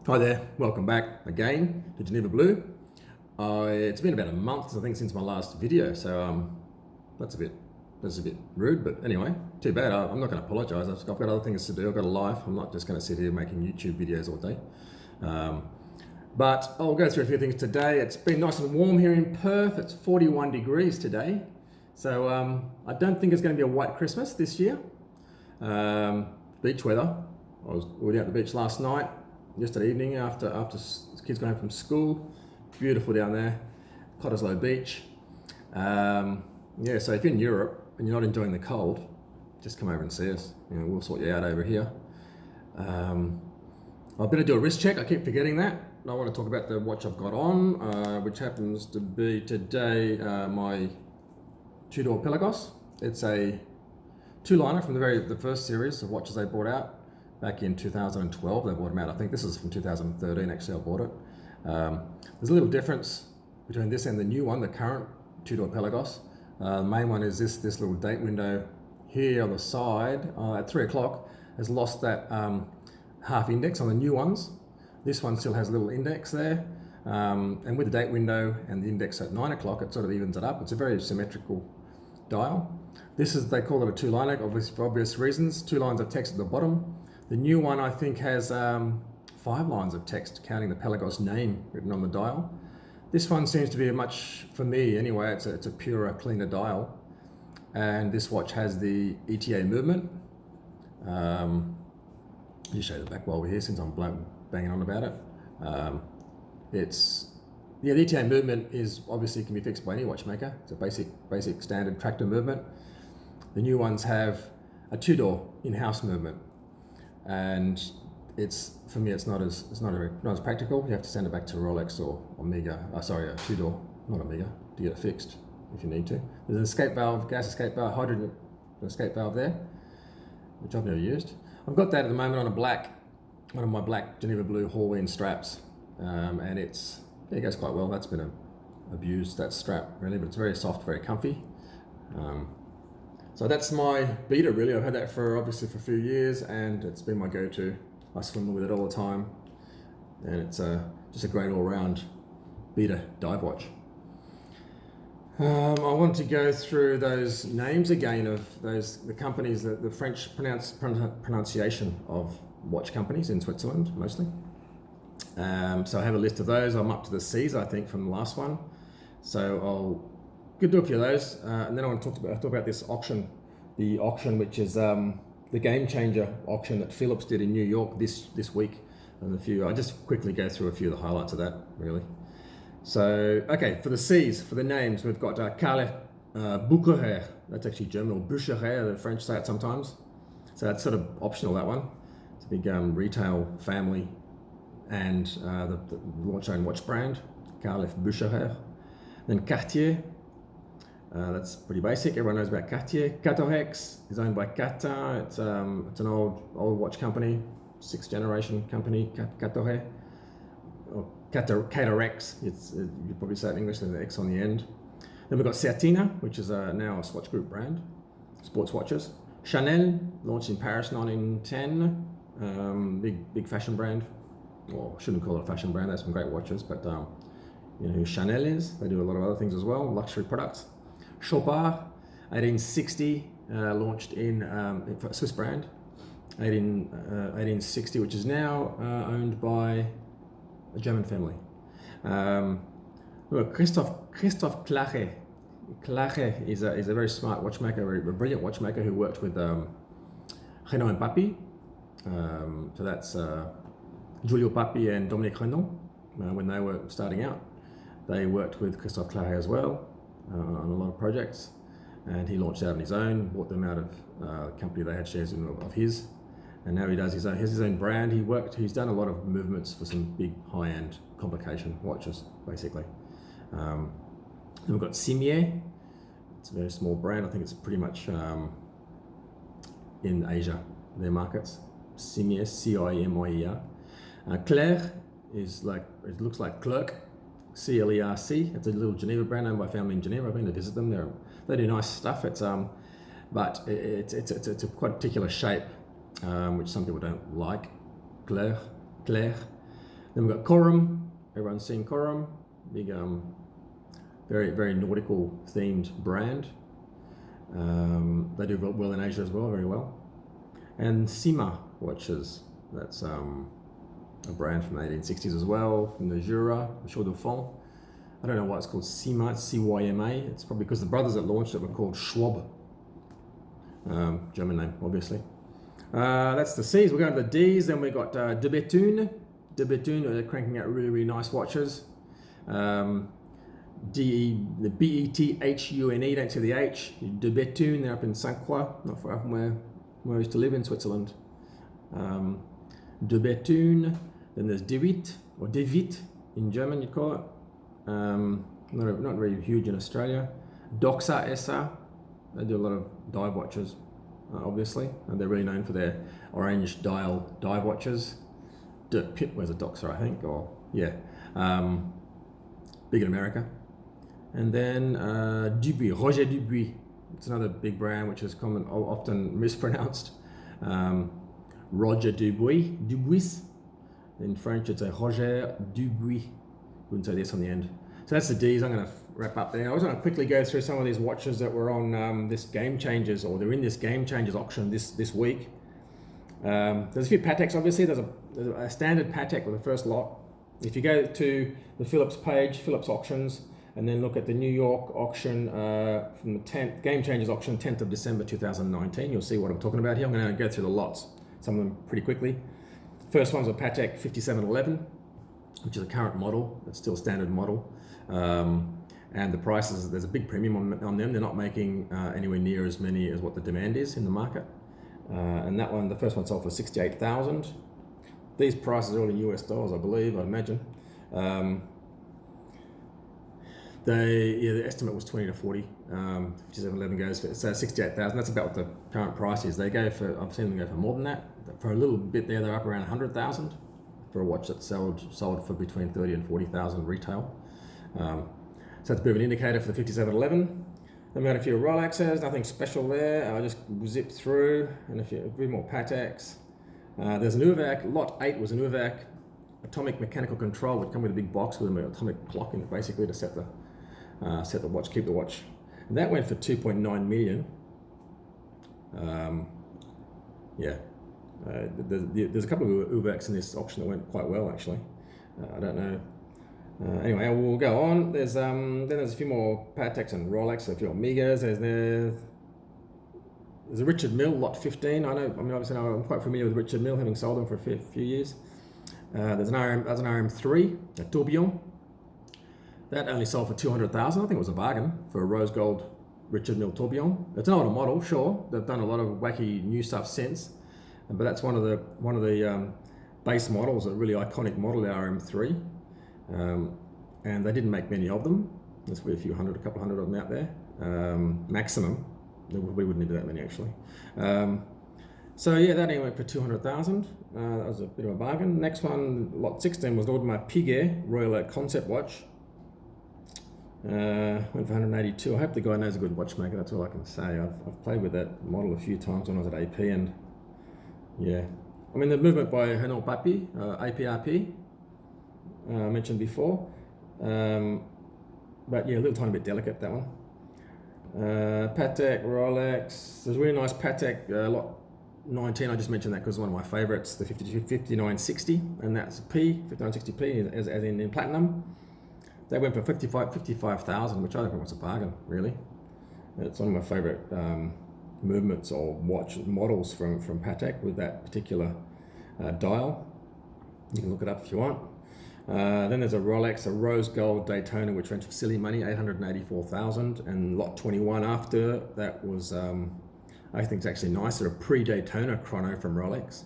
Hi there, welcome back again to Geneva Blue. It's been about a month, I think, since my last video, so that's a bit rude, but anyway, too bad. I'm not going to apologise. I've got other things to do. I've got a life. I'm not just going to sit here making YouTube videos all day. But I'll go through a few things today. It's been nice and warm here in Perth. It's 41 degrees today, so I don't think it's going to be a white Christmas this year. Beach weather. We were out at the beach last night. Yesterday evening after kids got home from school. Beautiful down there, Cottesloe Beach. Yeah, so if you're in Europe and you're not enjoying the cold, just come over and see us. We'll sort you out over here. I better do a wrist check. I keep forgetting that. I want to talk about the watch I've got on, which happens to be today my two-door Pelagos. It's a two-liner from the first series of watches they brought out. Back in 2012, they brought them out. I think this is from 2013, actually, I bought it. There's a little difference between this and the new one, the current two-door Pelagos. The main one is this little date window here on the side at 3 o'clock has lost that half index on the new ones. This one still has a little index there. And with the date window and the index at 9 o'clock, it sort of evens it up. It's a very symmetrical dial. They call it a two-liner, for obvious reasons. 2 lines of text at the bottom. The new one, I think, has 5 lines of text, counting the Pelagos name written on the dial. This one seems to be for me anyway, it's a purer, cleaner dial. And this watch has the ETA movement. You show the back while we're here, since I'm banging on about it. The ETA movement is obviously can be fixed by any watchmaker. It's a basic standard tractor movement. The new ones have a 2-door in-house movement. And for me, it's not as practical. You have to send it back to Rolex or Omega. A 2-door, not Omega, to get it fixed if you need to. There's an escape valve, gas escape valve, hydrogen escape valve there, which I've never used. I've got that at the moment on one of my black Geneva Blue Hallween straps, and it goes quite well. That's been abused, that strap really, but it's very soft, very comfy. So that's my beater really. I've had that for a few years, and it's been my go-to. I swim with it all the time, and it's just a great all-round beater dive watch. I want to go through those names again of the companies, the French pronunciation of watch companies in Switzerland mostly. So I have a list of those. I'm up to the C's, I think, from the last one. So I'll do a few of those, and then I want to talk about this auction, which is the game changer auction that Phillips did in New York this week, and I'll just quickly go through a few of the highlights of that really. So okay, for the C's, for the names, we've got Carle Bucherer. That's actually German, or Bucherer, the French say it sometimes. So that's sort of optional, that one. It's a big retail family, and the launch own watch brand, Carle Bucherer. Then Cartier. That's pretty basic. Everyone knows about Cartier. Catorex is owned by Cata. It's an old watch company, 6th generation company, Catorex. Or Catorex. You probably say it in English, there's an X on the end. Then we've got Certina, which is now a Swatch Group brand, sports watches. Chanel, launched in Paris 1910. Big fashion brand. Well, I shouldn't call it a fashion brand. There's some great watches, but you know who Chanel is. They do a lot of other things as well, luxury products. Chopard, 1860, launched in a Swiss brand, 1860, which is now owned by a German family. Christoph Clache. Clache is a very smart watchmaker, a brilliant watchmaker who worked with Renaud and Papi. So that's Giulio Papi and Dominique Renaud when they were starting out. They worked with Christoph Clache as well on a lot of projects, and he launched out on his own, bought them out of a company they had shares in of his, and now he does his own brand. He's done a lot of movements for some big high-end complication watches, basically. Then we've got Cimier. It's a very small brand. I think it's pretty much in Asia, their markets. Cimier, C-I-M-I-E-R. Claire it looks like Clerc, C-L-E-R-C. It's a little Geneva brand owned by a family in Geneva. I've been to visit them. They do nice stuff. It's but it's a quite particular shape, which some people don't like. Claire. Then we've got Corum. Everyone's seen Corum. Big, very, very nautical themed brand. They do well in Asia as well, very well. And Sima watches. That's a brand from the 1860s as well, from the Jura, Chaux de Fonds. I don't know why it's called Sima, it's C-Y-M-A. It's probably because the brothers that launched it were called Schwab. German name, obviously. That's the C's. We're going to the D's. Then we've got De Bethune. De Bethune are cranking out really, really nice watches. The B-E-T-H-U-N-E, don't say the H. De Bethune, they're up in Saint Croix, not far from where I used to live in Switzerland. De Bethune. Then there's De Witt, or De Witt in German, you'd call it. Not very huge in Australia. Doxa SA, they do a lot of dive watches, obviously, and they're really known for their orange dial dive watches. De Pitt wears a Doxa, I think, or yeah, big in America. And then Dubuis, Roger Dubuis. It's another big brand which is often mispronounced. Roger Dubuis. In French, it's a Roger Dubuis. Wouldn't say this on the end. So that's the D's. I'm going to wrap up there. I was going to quickly go through some of these watches that were on this Game Changers, or they're in this Game Changers auction this week. There's a few Pateks, obviously. There's a standard Patek with the first lot. If you go to the Phillips page, Phillips auctions, and then look at the New York auction from the 10th, Game Changers auction, 10th of December 2019, you'll see what I'm talking about here. I'm going to go through the lots, some of them pretty quickly. First one's a Patek 5711, which is a current model. It's still a standard model. And the prices, there's a big premium on them. They're not making anywhere near as many as what the demand is in the market. And that one, the first one sold for $68,000. These prices are all in US dollars, I believe, I'd imagine. The estimate was 20 to 40. 5711 goes for, so 68,000. That's about what the current price is. They go for, I've seen them go for more than that. For a little bit there, they're up around 100,000 for a watch that sold for between 30 and 40,000 retail. So that's a bit of an indicator for the 5711. Then we had a few Rolexes, nothing special there. I just zipped through, and a few more Pateks. There's an Uvac, lot 8 was an Uvac atomic mechanical control, would come with a big box with an atomic clock in it, basically to set the watch, keep the watch. And that went for 2.9 million. There's a couple of Uvacs in this auction that went quite well, actually. I don't know. Anyway, we'll go on. There's then there's a few more Pateks and Rolex, a few Omegas. There's a Richard Mille, lot 15. Obviously I'm quite familiar with Richard Mille, having sold them for a few years. There's an RM3, a Tourbillon. That only sold for 200,000. I think it was a bargain for a rose gold Richard Mille Tourbillon. It's an older model, sure. They've done a lot of wacky new stuff since, but that's one of the base models, a really iconic model, the RM3. And they didn't make many of them. There's probably a couple hundred of them out there, maximum. We wouldn't need that many, actually. So yeah, that only went for 200,000. That was a bit of a bargain. Next one, lot 16, was Audemars Piguet Royal Concept watch. Went for 182. I hope the guy knows a good watchmaker. That's all I can say. I've played with that model a few times when I was at AP, and yeah, I mean the movement by Renaud Papi, APRP. I mentioned before, but yeah, a little tiny bit delicate, that one. Patek, Rolex, there's a really nice Patek, lot 19, I just mentioned that because it's one of my favorites, the 5960, and that's P, 5960P, as in platinum. They went for 55,000, which I don't think was a bargain, really. It's one of my favorite movements or watch models from Patek with that particular dial. You can look it up if you want. Then there's a Rolex, a rose gold Daytona, which went for silly money, 884,000, and lot 21 after that was, I think it's actually nicer, a pre-Daytona chrono from Rolex,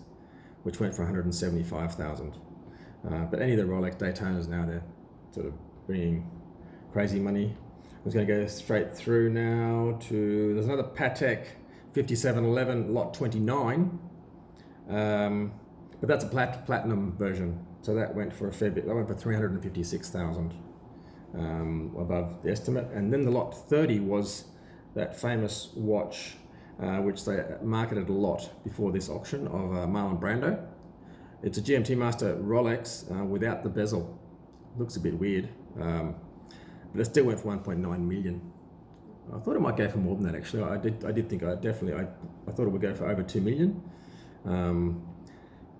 which went for 175,000. But any of the Rolex Daytonas now, they're sort of bringing crazy money. I'm just going to go straight through now to, there's another Patek 5711, lot 29, but that's a platinum version. So that went for a fair bit. That went for 356,000 above the estimate. And then the lot 30 was that famous watch, which they marketed a lot before this auction, of Marlon Brando. It's a GMT Master Rolex without the bezel. Looks a bit weird, but it still went for 1.9 million. I thought it might go for more than that actually. I did think I thought it would go for over 2 million,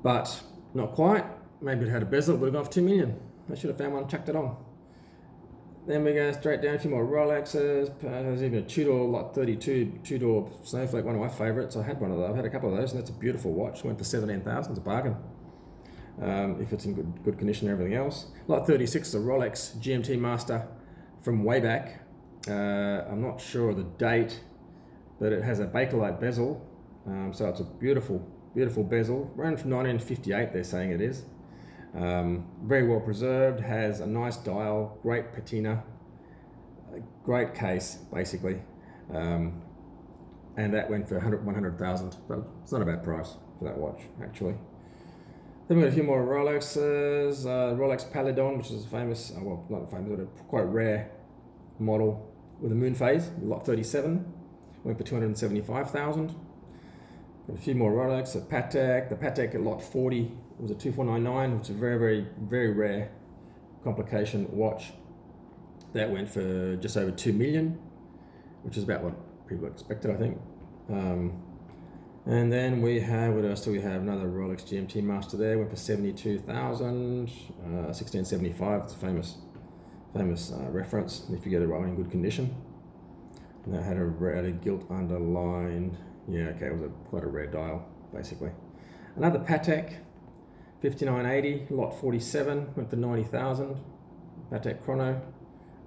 but not quite. Maybe it had a bezel, it would have gone for 2 million. I should have found one and chucked it on. Then we go straight down, a few more Rolexes. There's even a two-door Lot 32 two-door Snowflake, one of my favorites. I had one of those. I've had a couple of those, and that's a beautiful watch. Went for 17,000. It's a bargain if it's in good condition and everything else. Lot 36 is a Rolex GMT Master from way back. I'm not sure of the date, but it has a Bakelite bezel, so it's a beautiful bezel. Around from 1958, they're saying it is. Very well preserved, has a nice dial, great patina, great case basically, and that went for 100,000. But it's not a bad price for that watch actually. Then we got a few more Rolexes. Rolex Paladon, which is a famous, well not famous, but a quite rare model with a moon phase, Lot 37, went for 275,000. Got a few more Rolex, the Patek at Lot 40 was a 2499, which is a very rare complication watch. That went for just over 2 million, which is about what people expected, I think. And then we have, what else do we have? Another Rolex GMT Master there, went for 72,000, 1675, it's a famous reference if you get it right in good condition. And that had a gilt underline. Yeah, okay, it was quite a rare dial, basically. Another Patek, 5980, Lot 47, went for 90,000. Patek Chrono,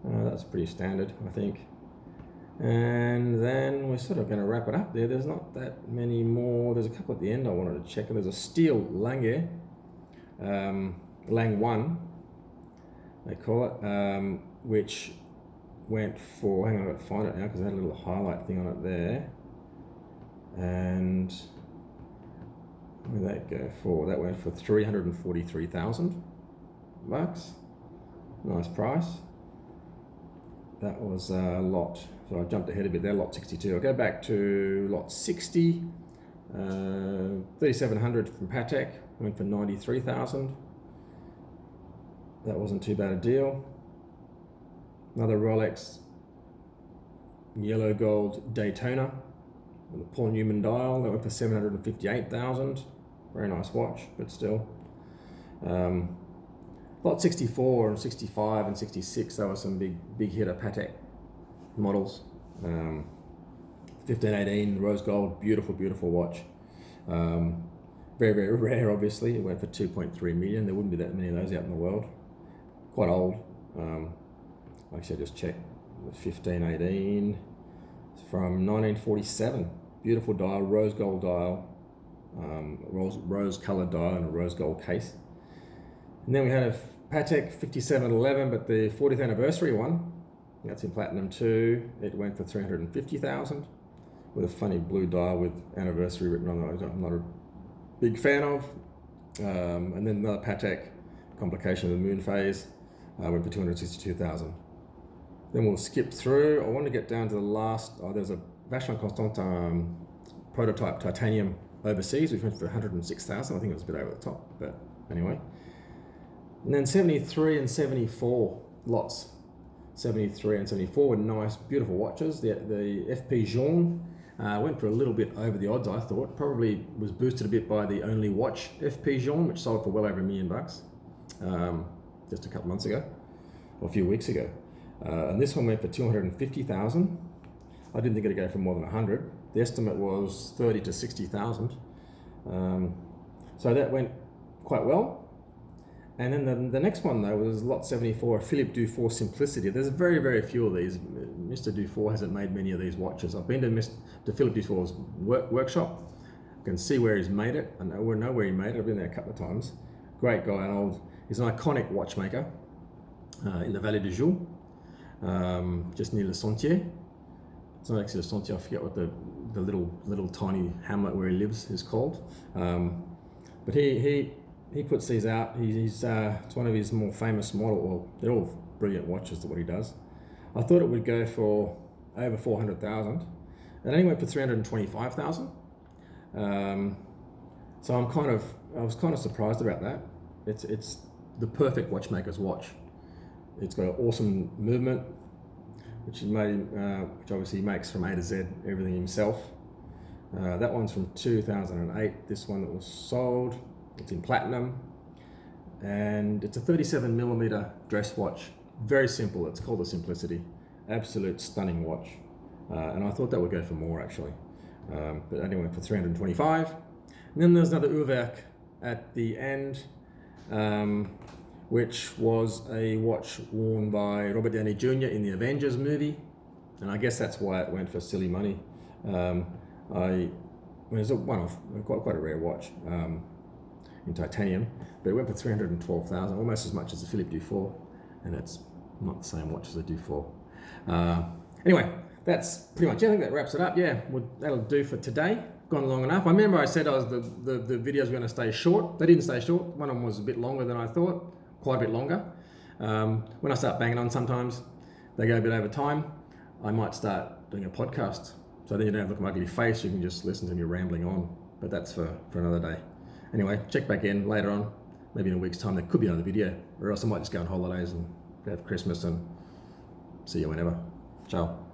that's pretty standard, I think. And then we're sort of going to wrap it up there. There's not that many more. There's a couple at the end I wanted to check. There's a steel Lange, Lang 1, they call it, which went for, hang on, I've got to find it now because I had a little highlight thing on it there. And where did that go for? That went for 343,000 bucks. Nice price. That was a lot. So I jumped ahead a bit there, Lot 62. I'll go back to Lot 60. 3700 from Patek, went for 93,000. That wasn't too bad a deal. Another Rolex yellow gold Daytona with a Paul Newman dial, that went for 758,000. Very nice watch, but still. Lot 64 and 65 and 66, there were some big hitter Patek models. 1518 rose gold, beautiful watch. Very rare, obviously. It went for 2.3 million. There wouldn't be that many of those out in the world. Quite old. Actually, I just checked. 1518. It's from 1947. Beautiful dial, rose gold dial, rose colored dial, and a rose gold case. And then we had a Patek 5711, but the 40th anniversary one. That's in platinum too. It went for 350,000 with a funny blue dial with anniversary written on it. I'm not a big fan of. And then another Patek complication of the moon phase went for 262,000. Then we'll skip through. I want to get down to the last. There's a Vacheron Constantin prototype titanium overseas, which went for 106,000. I think it was a bit over the top, but anyway. And then 73 and 74 lots. 73 and 74 were nice, beautiful watches. The FP Jaune went for a little bit over the odds, I thought. Probably was boosted a bit by the Only Watch FP Jaune, which sold for well over $1 million just a couple months ago, or a few weeks ago. And this one went for 250,000. I didn't think it'd go for more than 100. The estimate was 30 to 60,000. So that went quite well. And then the next one though was Lot 74, Philippe Dufour Simplicity. There's very few of these. Mr. Dufour hasn't made many of these watches. I've been to Philippe Dufour's workshop. I can see where he's made it. I know where he made it. I've been there a couple of times. Great guy, he's an iconic watchmaker in the Vallée du Joux, just near Le Sentier. It's not actually Le Sentier, I forget what the little tiny hamlet where he lives is called. But he puts these out. It's one of his more famous models. Well, they're all brilliant watches, what he does. I thought it would go for over 400,000. It only went for 325,000. So I'm kind of I was kind of surprised about that. It's the perfect watchmaker's watch. It's got an awesome movement, which obviously he makes from A to Z, everything himself. That one's from 2008. This one that was sold, it's in platinum, and it's a 37mm dress watch. Very simple. It's called the Simplicity. Absolute stunning watch, and I thought that would go for more actually, but only went for 325. And then there's another Uhrwerk at the end, which was a watch worn by Robert Downey Jr. in the Avengers movie, and I guess that's why it went for silly money. It's a one-off, quite a rare watch in titanium, but it went for 312,000, almost as much as the Phillips Dufour, and it's not the same watch as the Dufour. Anyway, that's pretty much it. I think that wraps it up. Yeah, that'll do for today. Gone long enough. I remember I said the videos were going to stay short. They didn't stay short. One of them was a bit longer than I thought, quite a bit longer. When I start banging on, sometimes they go a bit over time. I might start doing a podcast, so then you don't have to look at my ugly face. You can just listen to me rambling on. But that's for another day. Anyway, check back in later on. Maybe in a week's time there could be another video, or else I might just go on holidays and have Christmas and see you whenever. Ciao.